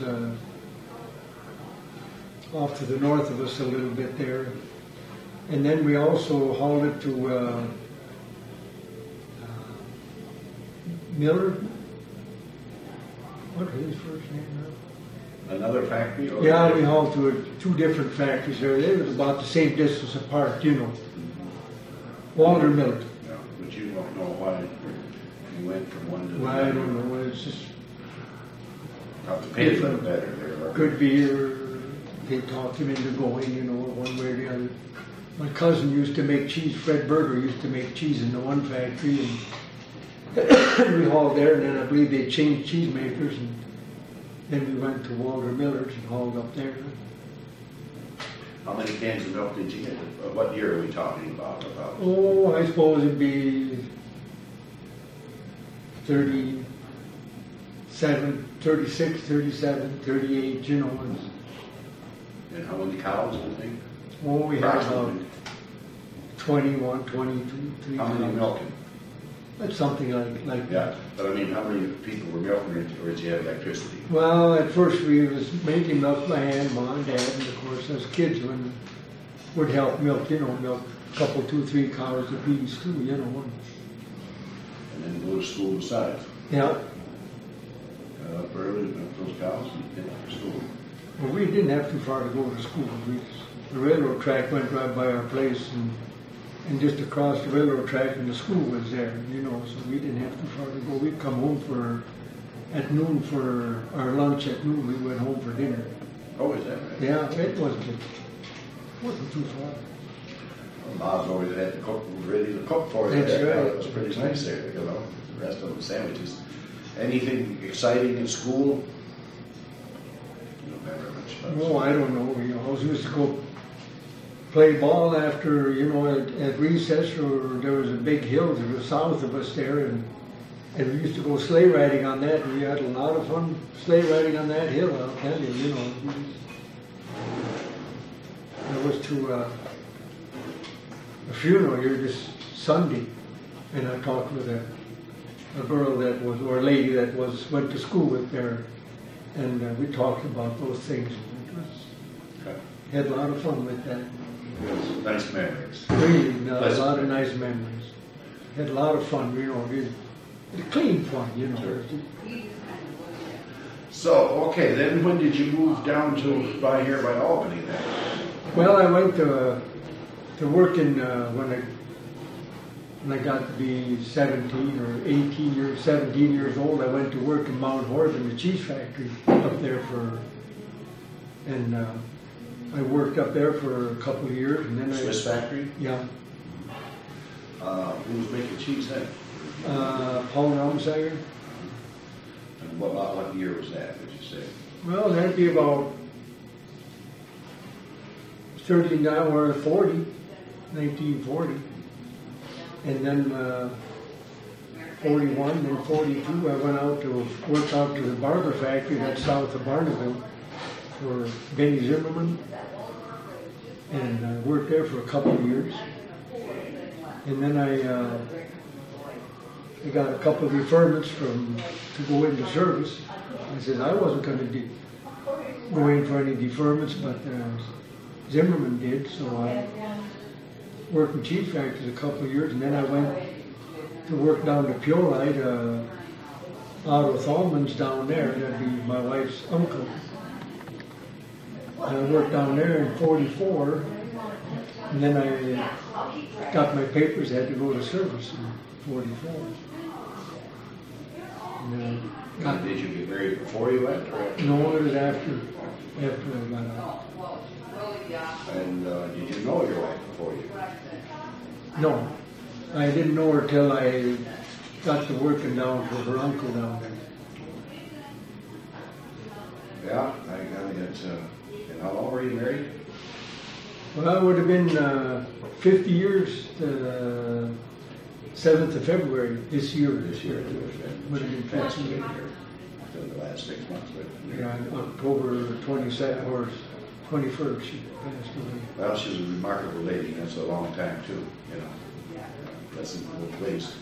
was off to the north of us a little bit there. And then we also hauled it to Miller. What was his first name now? Another factory? Or yeah, we hauled to two different factories there. They was about the same distance apart, you know. Walter Miller. Yeah, but you don't know why you went from one to the well, other. I don't know. It's just Probably paid a little better there. could be, or they talked him into going, you know, one way or the other. My cousin used to make cheese. Fred Berger used to make cheese in the one factory, and we hauled there. And then I believe they changed cheesemakers, and then we went to Walter Miller's and hauled up there. How many cans of milk did you get? What year are we talking about? Oh, I suppose it'd be 37, 36, 37, 38, you know. And how many cows do you think? Oh, we had about 21, 22, 3 How many cows. milking? That's something like Yeah, that. but I mean, how many people were milking it, or did you have electricity? Well, at first we was making milk by hand, Mom and Dad, and of course as kids would help milk, you know, milk a couple, 2, 3 cows apiece too, you know. And then go to school besides. Yeah. Got up early, milk those cows, and get to school. Well, we didn't have too far to go to school. The railroad track went right by our place, and just across the railroad track, and the school was there, you know, so we didn't have too far to go. We'd come home at noon for our lunch at noon. We went home for dinner. Oh, is that right? Yeah, it wasn't too far. Well, Bob's always had to cook, ready to cook for you. That's there. right. It was pretty nice there, you know, the rest of the sandwiches. Anything exciting in school? You don't remember much about No, I don't know. You know, I was used to go play ball after, you know, at recess, or there was a big hill to the south of us there, and we used to go sleigh riding on that, and we had a lot of fun sleigh riding on that hill, I'll tell you, know. I was to a funeral here this Sunday, and I talked with a girl that was, or a lady that went to school with there, and we talked about those things. Had a lot of fun with that. Yes, nice memories. Really, a lot of nice memories. Had a lot of fun, you know. Clean fun, you know. Sure. So, okay, then when did you move down to by here by Albany then? Well, I went to work in when I got to be 17 or 18 years, 17 years old. I went to work in Mount Horeb in the cheese factory up there and I worked up there for a couple of years, and then Swiss factory? Yeah. Who was making cheese then? Paul Rumsager. And what year was that, would you say? Well, that'd be about 39 or 40, 1940. And then 41, then 42, I went out to work out to the barber factory that's south of Barneville for Benny Zimmerman. And I worked there for a couple of years. And then I got a couple of referments to go into service. I said I wasn't going to go in for any deferments, but Zimmerman did, so I worked in cheese factories a couple of years, and then I went to work down to Purelight. Otto Thalman's down there, that'd be my wife's uncle. And I worked down there in 44, and then I got my papers, had to go to service in 44. And, did you get married before you went? Or? No, it was after I got out. And did you know your wife before you? No, I didn't know her till I got to working down for her uncle down there. Yeah, I got it. And how long were you married? Well, it would have been 50 years, 7th of February this year. This year. Would have been 50 years. In the last 6 months. Yeah, October 22nd or 21st, she passed away. Well, she's a remarkable lady. That's a long time too, you know. That's in both ways.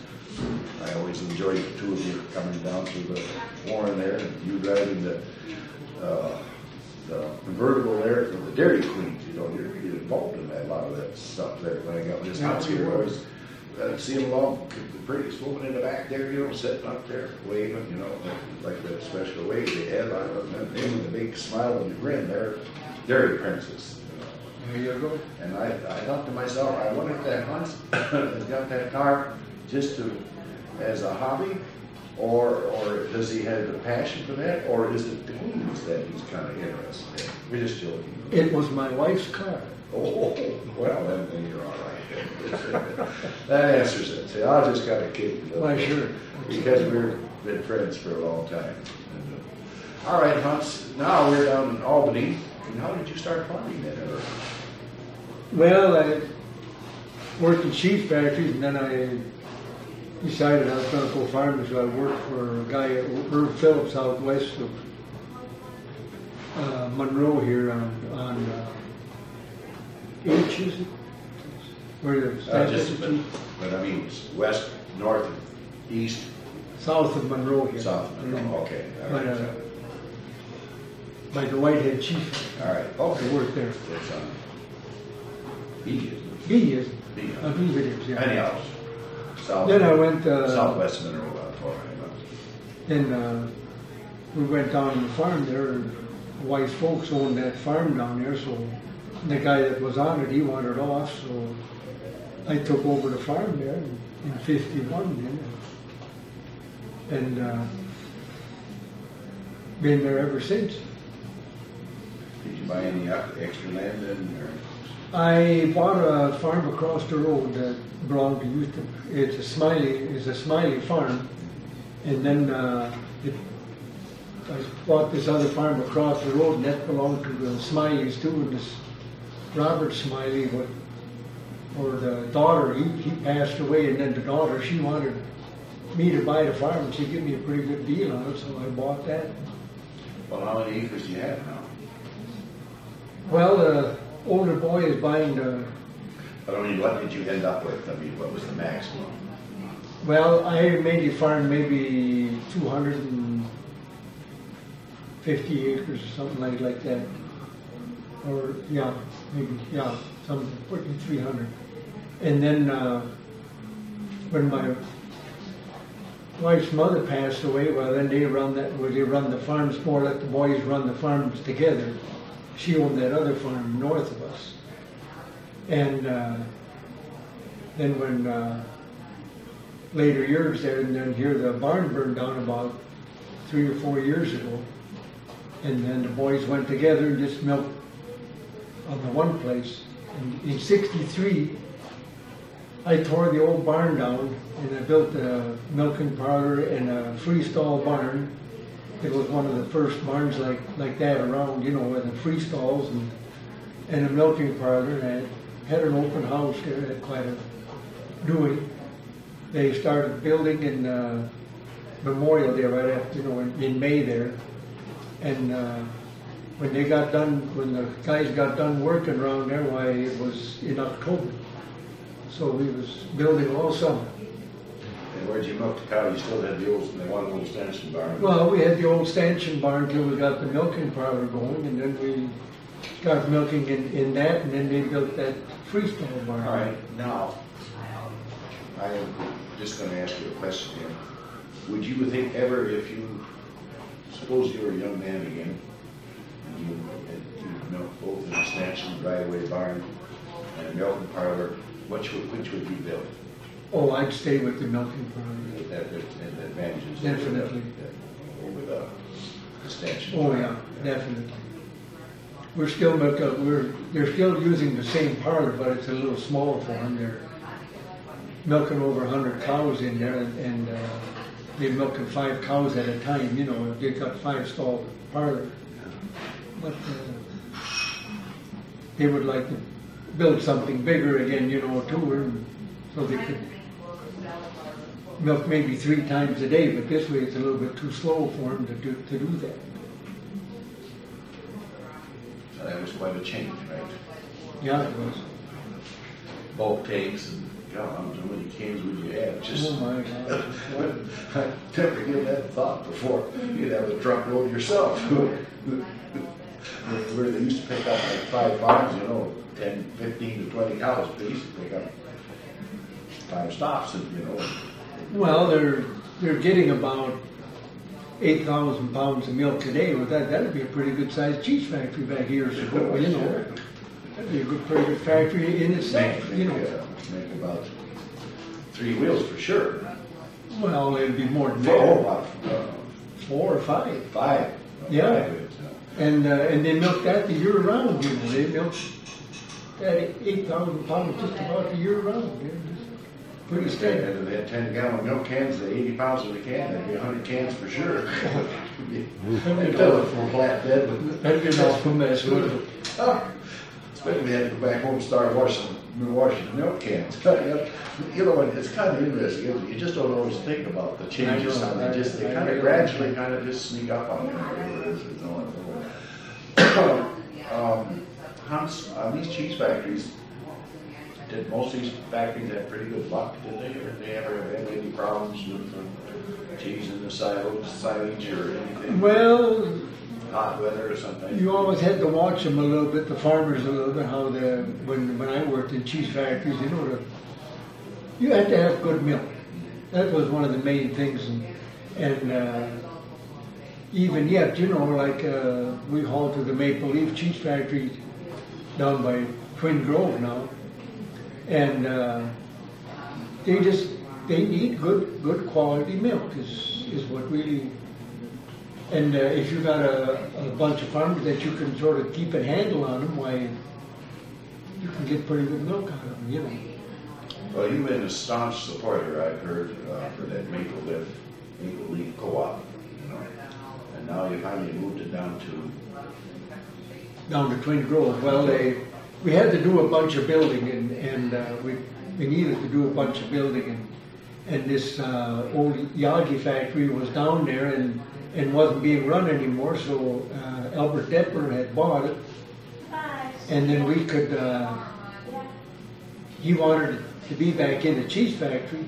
I always enjoyed the two of you coming down to the Warren there, and you driving the the convertible there, the Dairy Queens, you know, you're involved in that, a lot of that stuff there laying up. Just not here, always see them along, the pretty woman in the back there, you know, sitting up there, waving, you know, like that special wave they had on them, and they with a big smile and a grin, they're Dairy Princess. There you go. And I thought to myself, I wonder if that Hans has got that car just as a hobby, or does he have a passion for that, or is it the queens that he's kind of interested in? We're just joking. It was my wife's car. Oh, well, then you're all right. That answers it. See, I just got a kid. Why, sure. Because we've been friends for a long time. All right, Hans, now we're down in Albany. And how did you start farming then? Well, I worked in cheese factories, and then I decided I was going to go farming, so I worked for a guy, Herb Phillips, out west of Monroe here on H, is it? Where the but I mean, west, north, east? South of Monroe here. South of Monroe, okay. All right. By the Whitehead Cheese. All right. Okay. I worked there. It's on B, isn't it? B is. B. I believe it is, yeah. Anyhow. Then I went Southwest Monroe, about 400 miles. Then we went down to the farm there. Wife's folks owned that farm down there, so the guy that was on it, he wandered off, so I took over the farm there in 51 then, and been there ever since. Did you buy any extra land then? Or? I bought a farm across the road that belonged to Houston. It's a Smiley farm, and then I bought this other farm across the road, and that belonged to the Smileys too. And this Robert Smiley, or the daughter, he passed away, and then the daughter, she wanted me to buy the farm, and she gave me a pretty good deal on it, so I bought that. Well, how many acres do you have now? Well, the older boy is buying the... But I mean, what did you end up with? I mean, what was the maximum? Well, I made the farm maybe 250 acres or something like that. Or, yeah, maybe, yeah, something, 300. And then when my wife's mother passed away, well, then they run the farms, more like the boys run the farms together. She owned that other farm north of us. And then when later years there, and then here the barn burned down about 3 or 4 years ago. And then the boys went together and just milked on the one place. And in '63, I tore the old barn down and I built a milking parlor and a freestall barn. It was one of the first barns like that around, you know, with the freestalls and a milking parlor. And I had an open house there, had quite a doing. They started building in Memorial Day right after, you know, in May there. And when the guys got done working around there, why, it was in October. So we was building all summer. And where'd you milk the cow? You still had the one old stanchion barn? Well, we had the old stanchion barn till we got the milking parlor going, and then we got milking in that, and then they built that freestall barn. All right, now, I am just going to ask you a question here. Would you think ever, if you, suppose you were a young man again, and you milked both in a stanchion driveway barn and a milking parlor, which would you build? Oh, I'd stay with the milking parlor. The advantages Definitely. Over the stanchion. Oh yeah, definitely. We're still they're still using the same parlor, but it's a little smaller for them. They're milking over 100 cows in there, and they're milking 5 cows at a time. You know, they've got 5-stall parlor. But they would like to build something bigger again, you know, too, so they could milk maybe 3 times a day, but this way it's a little bit too slow for them to do that. So that was quite a change, right? Yeah, it was. Bulk tanks and God, how many cans would you have? Just, Oh my God. I never given that thought before. You'd have a truckload yourself. Where they used to pick up like 5 farms, 10, 15 to 20 cows, they used to pick up 5 stops, and Well, they're getting about 8,000 pounds of milk today. Well, that'd be a pretty good sized cheese factory back here. So, that'd be a pretty good factory in itself. Make about 3 wheels for sure. Well, it'd be more than About 4 or 5. 5. Yeah. 5 wheels, And they milk that the year round. They milk that 8,000 pounds just about the year round. Pretty steady. And if they had 10-gallon milk cans, the 80 pounds in a can, that'd be 100 cans for sure. They'd fill it for a flatbed. That'd be an awful mess, wouldn't it? Especially if they had to go back home and start washing the milk cans. It's kind of interesting. You just don't always think about the changes. They kind of gradually just sneak up on you. Hans, on these cheese factories, did most of these factories have pretty good luck? Did they? Or did they ever have any problems with the cheese in the silage or anything? Well, Hot weather or something? you always had to watch them a little bit, the farmers a little bit, how when I worked in cheese factories, you had to have good milk. That was one of the main things. And even yet, like we haul to the Maple Leaf Cheese Factory down by Twin Grove now. And they need good quality milk is what really. And if you got a bunch of farmers that you can sort of keep a handle on them, why you can get pretty good milk out of them, Well, you've been a staunch supporter, I've heard, for that Maple Leaf Co-op, and now you finally moved it down to Twin Grove. Well, we had to do a bunch of building, and we needed to do a bunch of building, and this old Yagi factory was down there and wasn't being run anymore, so Albert Depper had bought it, and then we could, he wanted to be back in the cheese factory,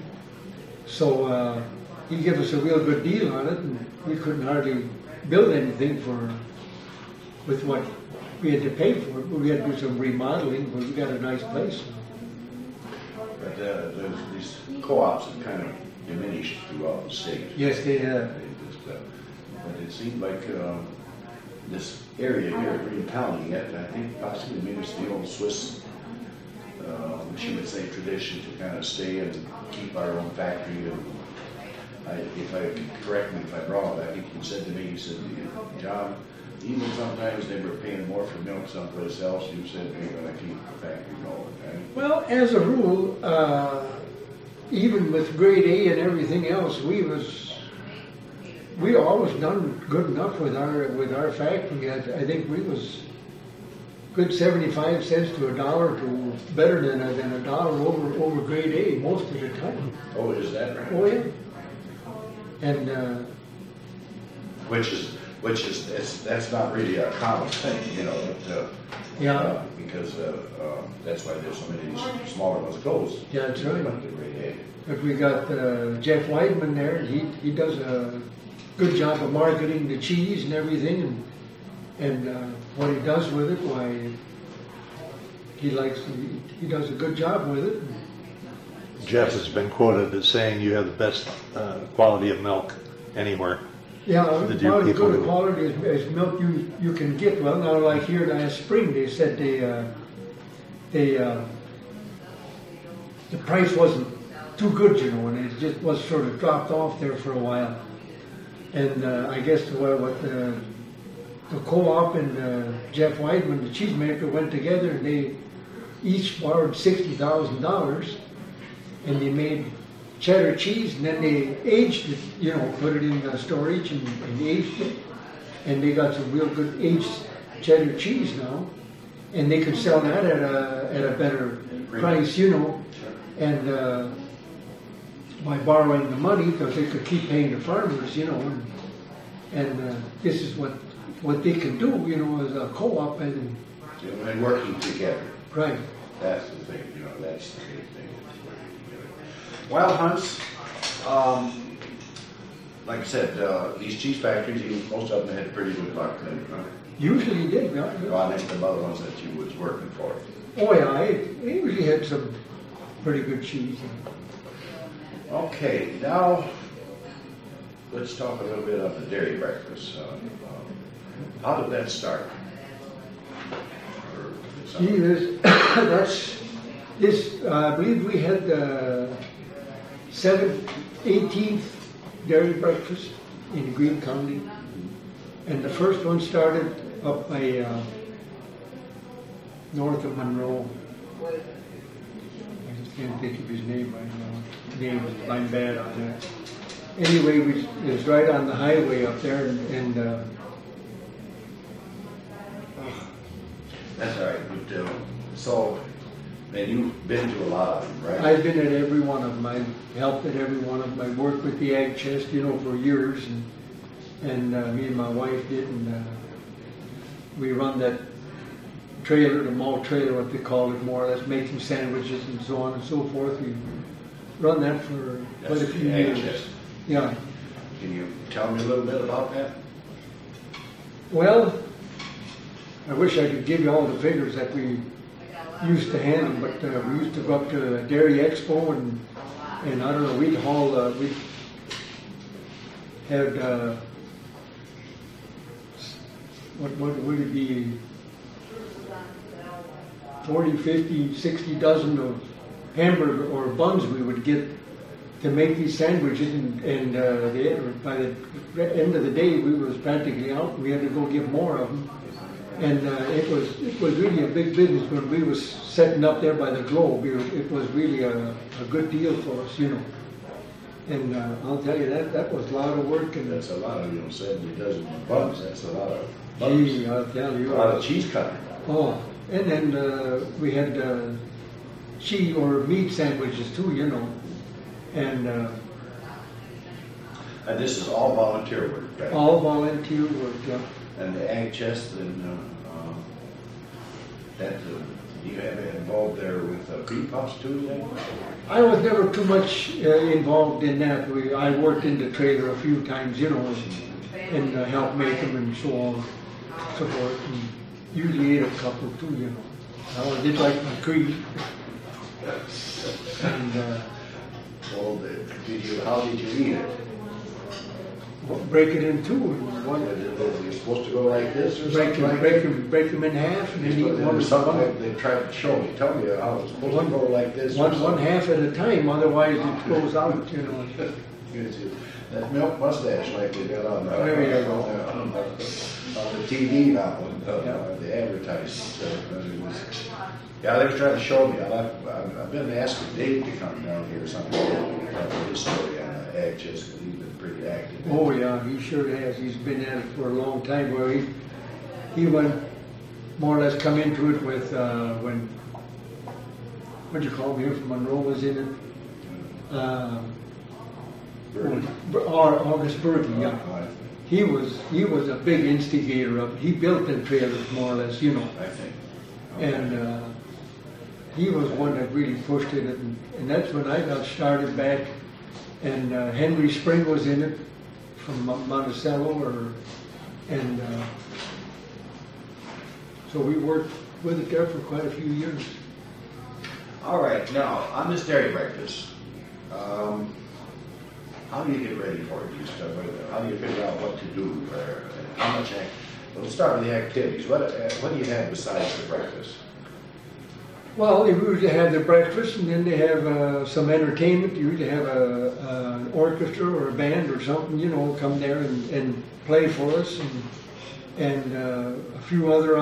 so he gave us a real good deal on it, and we couldn't hardly build anything with what we had to pay for it, but we had to do some remodeling, but we got a nice place. But these co-ops have kind of diminished throughout the state. Yes, they have. But it seemed like this area here at Green County, I think possibly maybe it's the old Swiss, she would say, tradition to kind of stay and keep our own factory. And correct me if I'm wrong, I think you said to me, John, even sometimes they were paying more for milk someplace else, you said they're going to keep the factory going. Okay? Well, as a rule, even with grade A and everything else, we always done good enough with our factory. I think we was good 75 cents to $1 to better than $1 over grade A most of the time. Oh, is that right? Oh yeah. And that's not really a common thing, yeah. Because that's why there's so many of these smaller ones closed. Yeah, that's right. But we got Jeff Weidman there, and he does a good job of marketing the cheese and everything, and what he does with it, why he does a good job with it. Jeff has been quoted as saying you have the best quality of milk anywhere. Yeah, about as good a quality as milk you can get. Well, now like here last spring, they said the price wasn't too good, and it just was sort of dropped off there for a while. And I guess what the co-op and Jeff Weidman, the cheesemaker, went together, and they each borrowed $60,000, and they made cheddar cheese, and then they aged it, put it in storage and aged it, and they got some real good aged cheddar cheese now, and they could sell that at a better price, and by borrowing the money, because they could keep paying the farmers, and this is what they can do, as a co-op and working together. Right. That's the thing, that's the big thing. Wild hunts, like I said, these cheese factories, most of them had pretty good luck. Usually did, yeah. Well, I think the other ones that you was working for. Oh yeah, I usually had some pretty good cheese. Okay, now let's talk a little bit about the dairy breakfast. How did that start? Gee, I believe we had the 18th dairy breakfast in Greene County. And the first one started up by north of Monroe. I just can't think of his name right now. Name is I'm bad on that. Anyway, it was right on the highway up there, and that's all right. But, so, man, you've been to a lot of them, right? I've been at every one of them. I helped at every one of them. I worked with the ag chest, for years, and me and my wife did, and we run that trailer, the malt trailer, what they call it, more or less, making sandwiches and so on and so forth. We run that for quite a few years. Yeah. Can you tell me a little bit about that? Well, I wish I could give you all the figures that we used to handle, but we used to go up to a Dairy Expo, and I don't know, we'd haul, we had, what would it be, 40, 50, 60 dozen of hamburger or buns we would get to make these sandwiches, and by the end of the day we was practically out. We had to go get more of them, and it was really a big business when we was setting up there by the Globe. It was really a good deal for us, And I'll tell you that was a lot of work. And that's a lot of 70 dozen buns. That's a lot of buns. Gee, I'll tell you. A lot of cheese cutting. Oh, and then we had cheese or meat sandwiches too, And this is all volunteer work, right? All volunteer work, yeah. And the ag chest, and that you have involved there with cream puffs too, then? I was never too much involved in that. I worked in the trailer a few times, and helped make them and so on, so forth. And usually ate a couple too, I did like my cream. And well, how did you eat it? Break it in two. And one, you're supposed to go like this, or break them in half, and then eat one. Something they tried to show me. Tell me how it's supposed to go like this. One half at a time, otherwise it goes out. That milk mustache like they got on there you go. On the TV now, the advertising. Yeah, they were trying to show me. I've been asking Dave to come down here or something. His story on ag chest, because he's been pretty active. Oh yeah, he sure has. He's been at it for a long time. Where he went more or less come into it with when what'd you call him here from Monroe was in it. August Berkey, yeah. He was a big instigator of it. He built them trailers more or less, I think. Okay. And he was one that really pushed it, and that's when I got started back. And Henry Spring was in it from Monticello, and so we worked with it there for quite a few years. All right, now on this dairy breakfast, how do you get ready for it? How do you figure out what to do? How much? Let's start with the activities. What do you have besides the breakfast? Well, they usually have their breakfast, and then they have some entertainment. You usually have an orchestra or a band or something, come there and play for us, and a few other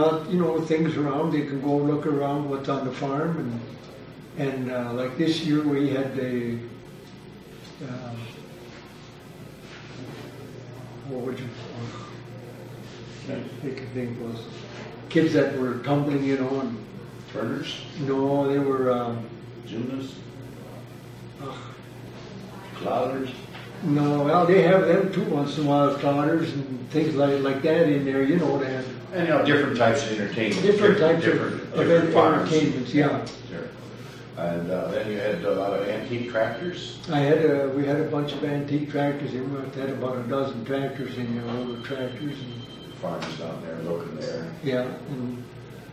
things around. They can go look around what's on the farm, and like this year we had the what would you think was kids that were tumbling, and Turners? no, they were gymnasts? Clouders? No, well, they have them too once in a while, clouders and things like that in there, they have. And different types of entertainment. Different types of entertainments, yeah. Sure. And then you had a lot of antique tractors. We had a bunch of antique tractors. We had about a dozen tractors in there, older tractors. And, Farmers down there looking there. yeah. And,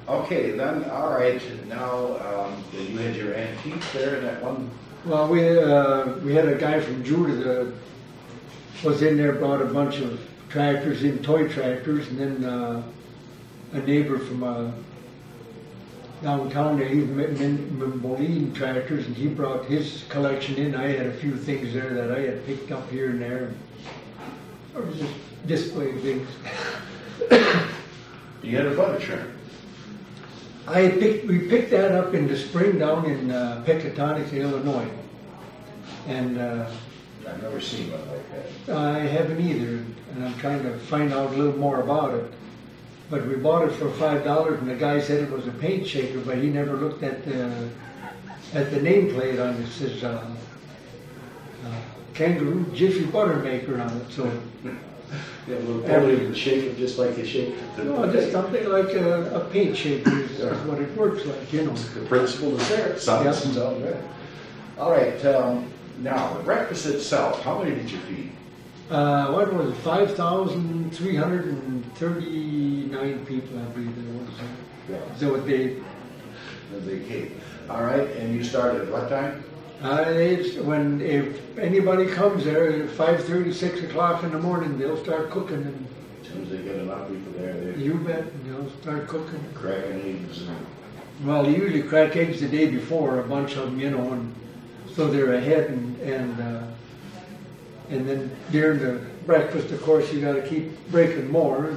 Okay, then, all right. Now, you had your antiques there in that one. well, we had a guy from Judah that was in there, brought a bunch of tractors in, toy tractors, and then a neighbor from downtown there, he Moline tractors, and he brought his collection in. I had a few things there that I had picked up here and there, or just display things. You had a furniture. We picked that up in the spring down in Pecatonic, Illinois, and I've never seen one like that. I haven't either, and I'm trying to find out a little more about it. But we bought it for $5, and the guy said it was a paint shaker, but he never looked at the nameplate on it. It says Kangaroo Jiffy Butter Maker on it. So Yeah, a little pulley and shake it just like you shake the no, just something like a paint shaker is what it works like, you know. The principle is there. Sounds good. All right. Now, the breakfast itself, how many did you feed? What was it? 5,339 people, I believe it was. Yeah. So they came. All right, and you started at what time? If anybody comes there at 5:30, 6 o'clock in the morning, they'll start cooking. And As soon as they get enough people there, they you bet, they'll start cooking. cracking eggs. Well, they usually crack eggs the day before, a bunch of them, and so they're ahead. And then during the breakfast, of course, you got to keep breaking more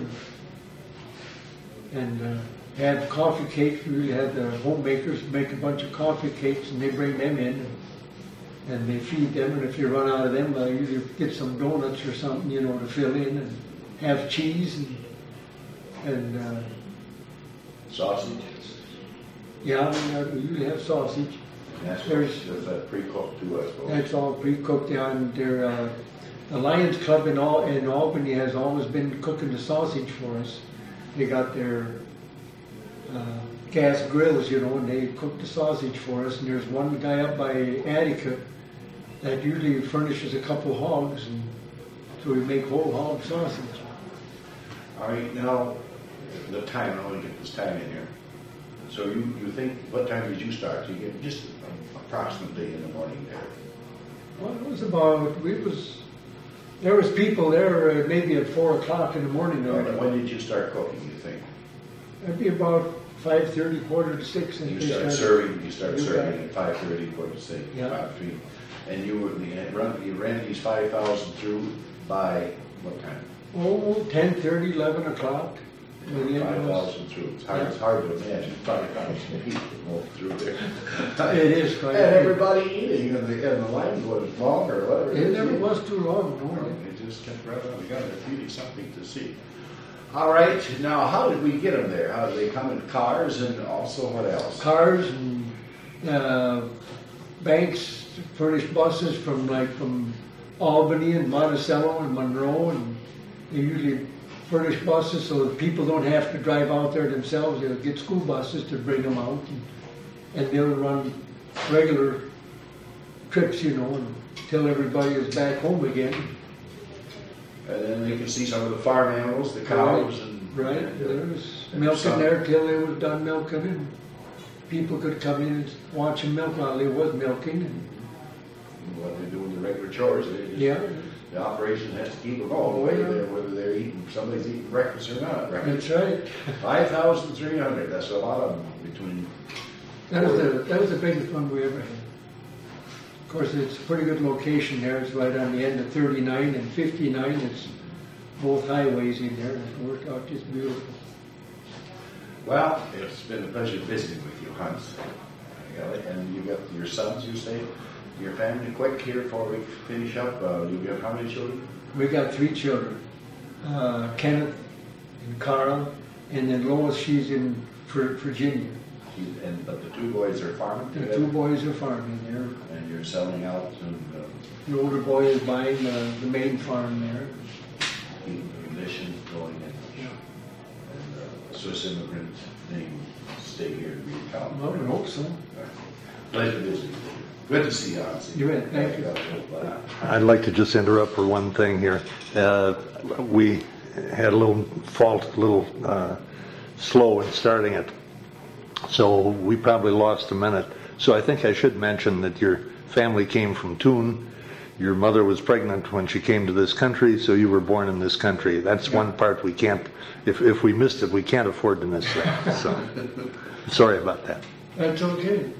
and have coffee cakes. We usually have the homemakers make a bunch of coffee cakes, and they bring them in. And they feed them, and if you run out of them, you get some donuts or something, to fill in, and have cheese and Sausage. yeah, we usually have sausage. And that's pre-cooked too, I suppose. That's all pre-cooked. And the Lions Club in Albany has always been cooking the sausage for us. They got their gas grills, and they cook the sausage for us. And there's one guy up by Attica that usually furnishes a couple hogs, and so we make whole hog sausage. All right, now, the time, I want to get this time in here. So you think, what time did you start? You get just approximately in the morning there. Well, it was there was people there maybe at 4 o'clock in the morning. And when did you start cooking, you think? It'd be about 5:30, quarter to 6. You started serving at 5:30, quarter to 6, Yeah. 5:03. And you ran these 5,000 through by what time? 10:30, 11 o'clock. 5,000 through. It's hard to imagine 5,000 people going through there. It is quite. And everybody eating, and the line was long or whatever. It never was too long, no. It just kept right on together. It's really something to see. All right, now how did we get them there? How did they come in cars, and also what else? Cars and banks furnished buses from Albany and Monticello and Monroe, and they usually furnish buses so that people don't have to drive out there themselves. They'll get school buses to bring them out, and they'll run regular trips, until everybody is back home again. And then they can see some of the farm animals, the cows, Right. There was milking there till they was done milking, and people could come in and watch them milk while they was milking. And what they're doing the regular chores. The operation has to keep them all away there, whether they're somebody's eating breakfast or not. Right? That's right. 5,300. That's a lot of them between. That was the biggest one we ever had. Of course, it's a pretty good location there. It's right on the end of 39 and 59. It's both highways in there. It worked out just beautiful. Well, it's been a pleasure visiting with you, Hans. And you got your sons, you say? Your family, quick here before we finish up. You have how many children? We got 3 children. Kenneth and Carl, and then Lois, she's in Virginia. But the 2 boys are farming The together? 2 boys are farming there. And you're selling out and The older boy is buying the main farm there. keeping the conditions going in. Yeah. And Swiss immigrant name stay here to be a cow. Well, we hope so. Pleasure visiting. Good to see you, Hansi. You bet, thank you. I'd like to just interrupt for one thing here. We had a little fault, a little slow in starting it, so we probably lost a minute. So I think I should mention that your family came from Thun. Your mother was pregnant when she came to this country, so you were born in this country. That's one part we can't, if we missed it, we can't afford to miss that. So, sorry about that. That's okay.